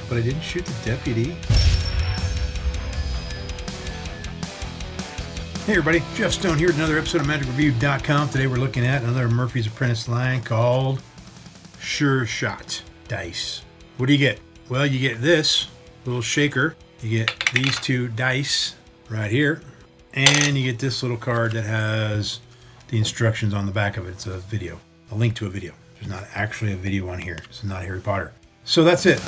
but I didn't shoot the deputy. Hey everybody, Jeff Stone here with another episode of MagicReview.com. Today we're looking at another Murphy's Apprentice line called Sure Shot Dice. What do you get? Well, you get this little shaker. You get these two dice right here. And you get this little card that has the instructions on the back of it. It's a video, a link to a video. There's not actually a video on here. This is not Harry Potter. So that's it.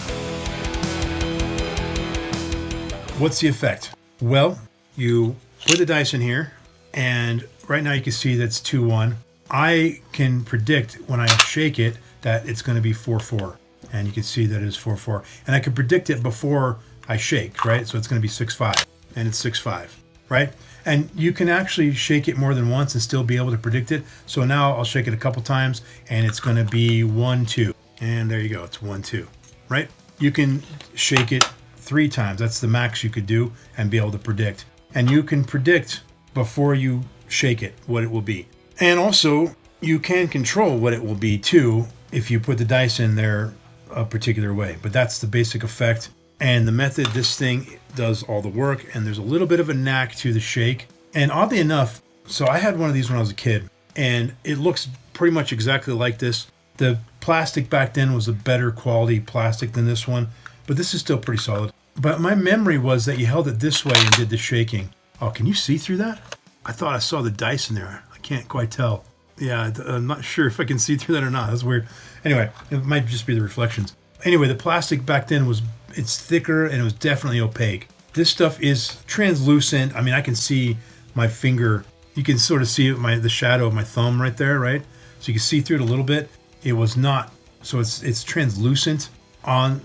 What's the effect? Well, you put the dice in here, and right now you can see that's 2-1. I can predict when I shake it that it's going to be 4-4, and you can see that it is 4-4. And I can predict it before I shake, right? So it's going to be 6-5, and it's 6-5, right? And you can actually shake it more than once and still be able to predict it. So now I'll shake it a couple times, and it's going to be 1-2, and there you go. It's 1-2, right? You can shake it 3 times. That's the max you could do and be able to predict. And you can predict before you shake it what it will be. And also, you can control what it will be too if you put the dice in there a particular way. But that's the basic effect. And the method, this thing does all the work. And there's a little bit of a knack to the shake. And oddly enough, so I had one of these when I was a kid. And it looks pretty much exactly like this. The plastic back then was a better quality plastic than this one. But this is still pretty solid. But my memory was that you held it this way and did the shaking. Oh, can you see through that? I thought I saw the dice in there. I can't quite tell. Yeah, I'm not sure if I can see through that or not. That's weird. Anyway, it might just be the reflections. Anyway, the plastic back then it's thicker and it was definitely opaque. This stuff is translucent. I mean, I can see my finger. You can sort of see the shadow of my thumb right there, right? So you can see through it a little bit. It was not. So it's translucent on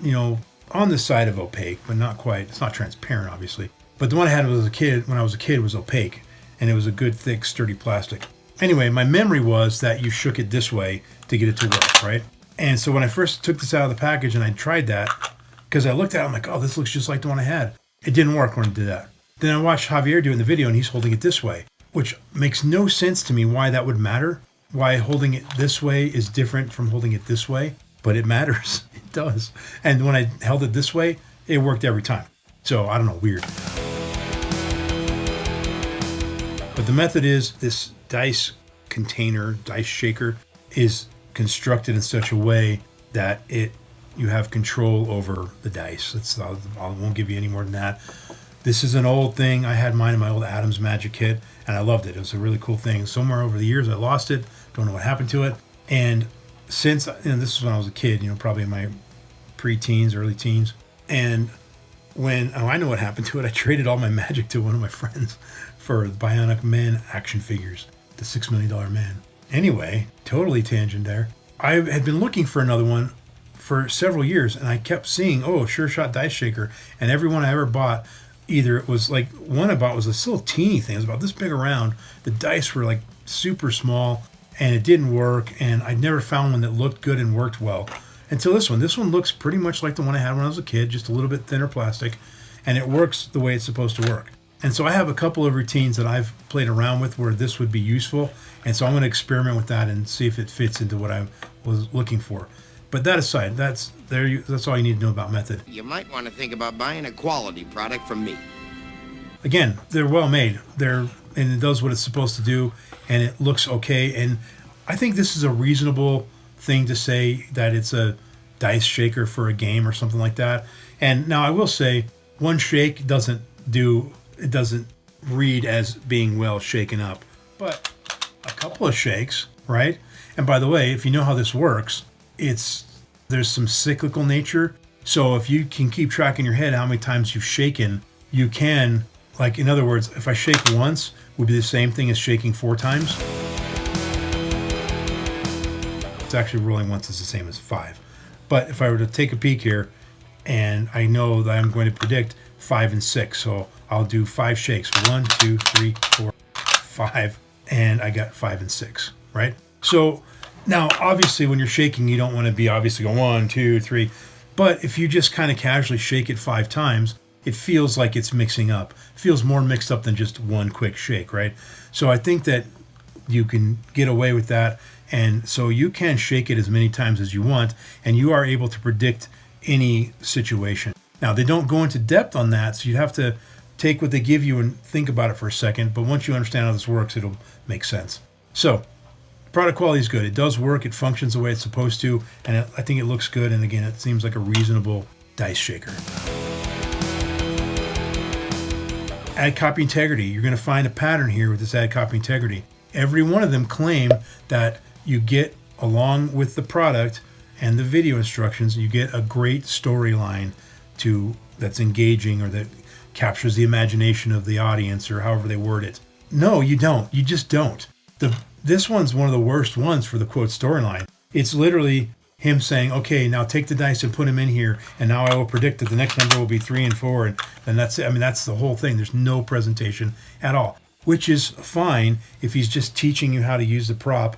the side of opaque, but not quite. It's not transparent, obviously. But the one I had when I was a kid was opaque, and it was a good, thick, sturdy plastic. Anyway, my memory was that you shook it this way to get it to work, right? And so when I first took this out of the package and I tried that, because I looked at it, I'm like, oh, this looks just like the one I had. It didn't work when I did that. Then I watched Javier do it in the video, and he's holding it this way, which makes no sense to me why that would matter, why holding it this way is different from holding it this way. But it matters. It does. And when I held it this way, it worked every time. So I don't know, weird. But the method is this dice container, dice shaker, is constructed in such a way that you have control over the dice. I won't give you any more than that. This is an old thing. I had mine in my old Adams Magic kit, and I loved it. It was a really cool thing. Somewhere over the years, I lost it. Don't know what happened to it. And since, this is when I was a kid, probably in my pre-teens, early teens. And I know what happened to it. I traded all my Magic to one of my friends for Bionic Man action figures, the $6 Million Man. Anyway, totally tangent there. I had been looking for another one for several years, and I kept seeing, Sure Shot Dice Shaker. And every one I ever bought, either it was like, one I bought was this little teeny thing. It was about this big around. The dice were like super small. And it didn't work, and I'd never found one that looked good and worked well until this one. This one looks pretty much like the one I had when I was a kid, just a little bit thinner plastic, and it works the way it's supposed to work. And so I have a couple of routines that I've played around with where this would be useful, and so I'm going to experiment with that and see if it fits into what I was looking for. But that aside, that's all you need to know about method. You might want to think about buying a quality product from me. Again, they're well made. And it does what it's supposed to do, and it looks okay. And I think this is a reasonable thing to say that it's a dice shaker for a game or something like that. And now I will say, one shake doesn't read as being well shaken up, but a couple of shakes, right? And by the way, if you know how this works, there's some cyclical nature. So if you can keep track in your head how many times you've shaken, you can. Like, in other words, if I shake once, would be the same thing as shaking 4 times. It's actually rolling once is the same as 5. But if I were to take a peek here, and I know that I'm going to predict 5 and 6, so I'll do 5 shakes. 1, 2, 3, 4, 5, and I got 5 and 6, right? So now, obviously, when you're shaking, you don't want to be obviously going 1, 2, 3. But if you just kind of casually shake it 5 times, it feels like it's mixing up. It feels more mixed up than just one quick shake, right? So I think that you can get away with that. And so you can shake it as many times as you want, and you are able to predict any situation. Now, they don't go into depth on that, so you have to take what they give you and think about it for a second. But once you understand how this works, it'll make sense. So, product quality is good. It does work. It functions the way it's supposed to. And I think it looks good. And again, it seems like a reasonable dice shaker. Add copy integrity. You're going to find a pattern here with this add copy integrity. Every one of them claim that you get, along with the product and the video instructions, you get a great storyline that's engaging or that captures the imagination of the audience, or however they word it. No, you don't. You just don't. This one's one of the worst ones for the quote storyline. It's literally him saying, okay, now take the dice and put them in here, and now I will predict that the next number will be 3 and 4, and that's it. I mean, that's the whole thing. There's no presentation at all, which is fine if he's just teaching you how to use the prop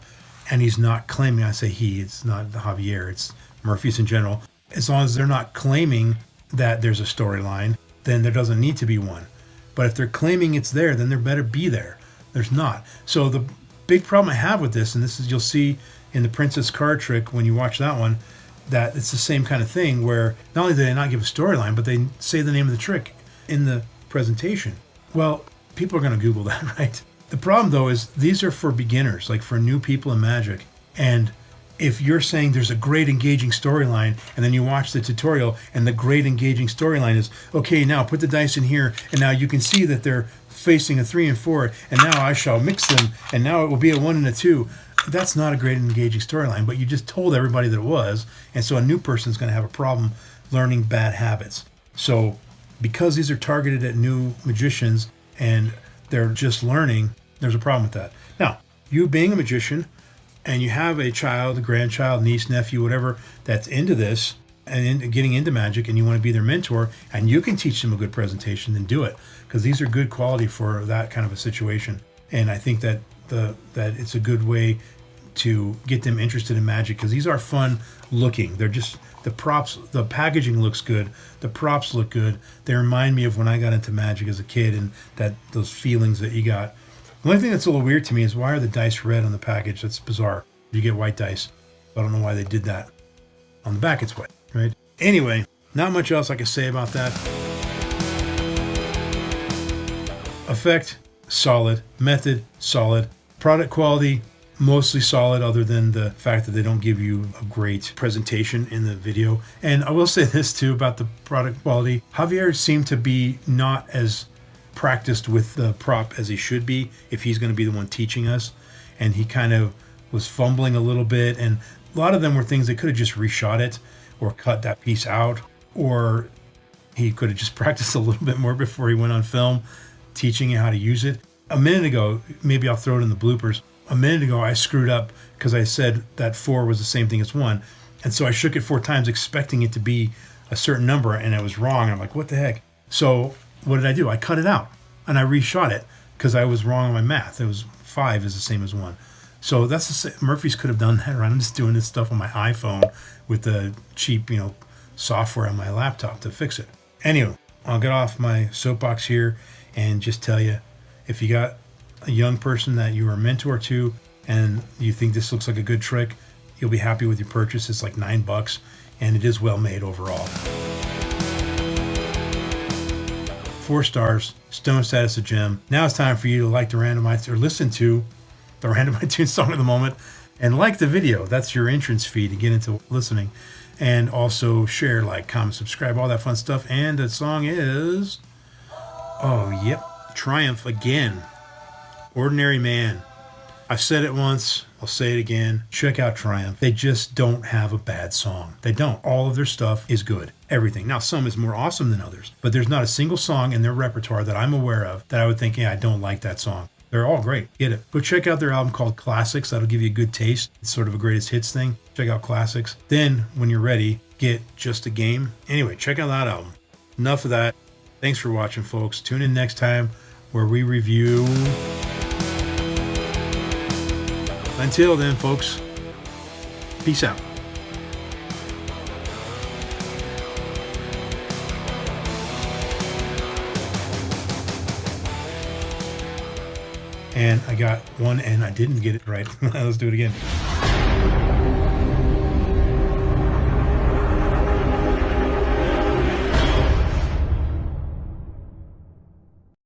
and he's not claiming, I say he, it's not Javier, it's Murphy's in general. As long as they're not claiming that there's a storyline, then there doesn't need to be one. But if they're claiming it's there, then there better be there. There's not. So the big problem I have with this, and this is, you'll see in the Princess card trick when you watch that one, that it's the same kind of thing where not only do they not give a storyline, but they say the name of the trick in the presentation. Well, people are going to Google that, right? The problem, though, is these are for beginners, like for new people in Magic. And if you're saying there's a great engaging storyline, and then you watch the tutorial, and the great engaging storyline is, okay, now put the dice in here, and now you can see that they're facing a 3 and 4, and now I shall mix them, and now it will be a 1 and a 2. That's not a great engaging storyline, but you just told everybody that it was, and so a new person's going to have a problem learning bad habits. So because these are targeted at new magicians and they're just learning, there's a problem with that. Now, you being a magician and you have a child, a grandchild, niece, nephew, whatever, that's into this and getting into Magic, and you want to be their mentor, and you can teach them a good presentation, then do it, because these are good quality for that kind of a situation. And I think that that it's a good way to get them interested in Magic, because these are fun looking. They're just, the props, the packaging looks good, the props look good. They remind me of when I got into Magic as a kid, and that those feelings that you got. The only thing that's a little weird to me is, why are the dice red on the package? That's bizarre. You get white dice. I don't know why they did that. On the back it's white, right? Anyway, not much else I can say about that. Effect, solid. Method, solid. Product quality, mostly solid, other than the fact that they don't give you a great presentation in the video. And I will say this too about the product quality. Javier seemed to be not as practiced with the prop as he should be if he's going to be the one teaching us. And he kind of was fumbling a little bit. And a lot of them were things they could have just reshot it or cut that piece out. Or he could have just practiced a little bit more before he went on film teaching you how to use it. A minute ago, maybe I'll throw it in the bloopers. A minute ago, I screwed up because I said that 4 was the same thing as 1. And so I shook it 4 times expecting it to be a certain number, and I was wrong. I'm like, what the heck? So what did I do? I cut it out and I reshot it because I was wrong on my math. It was 5 is the same as 1. So that's the same. Murphy's could have done that, right? I'm just doing this stuff on my iPhone with the cheap, software on my laptop to fix it. Anyway, I'll get off my soapbox here and just tell you, if you got a young person that you are a mentor to and you think this looks like a good trick, you'll be happy with your purchase. It's like $9 and it is well made overall. 4 stars, stone status, a gem. Now it's time for you to like the randomized, or listen to the random iTunes song of the moment, and like the video. That's your entrance fee to get into listening. And also share, like, comment, subscribe, all that fun stuff. And the song is, Triumph again. Ordinary Man. I've said it once, I'll say it again. Check out Triumph. They just don't have a bad song. They don't. All of their stuff is good. Everything. Now, some is more awesome than others, but there's not a single song in their repertoire that I'm aware of that I would think, I don't like that song. They're all great. Get it. Go check out their album called Classics. That'll give you a good taste. It's sort of a greatest hits thing. Check out Classics. Then, when you're ready, get Just a Game. Anyway, check out that album. Enough of that. Thanks for watching, folks. Tune in next time where we review... Until then, folks, peace out. And I got one and I didn't get it right. Let's do it again.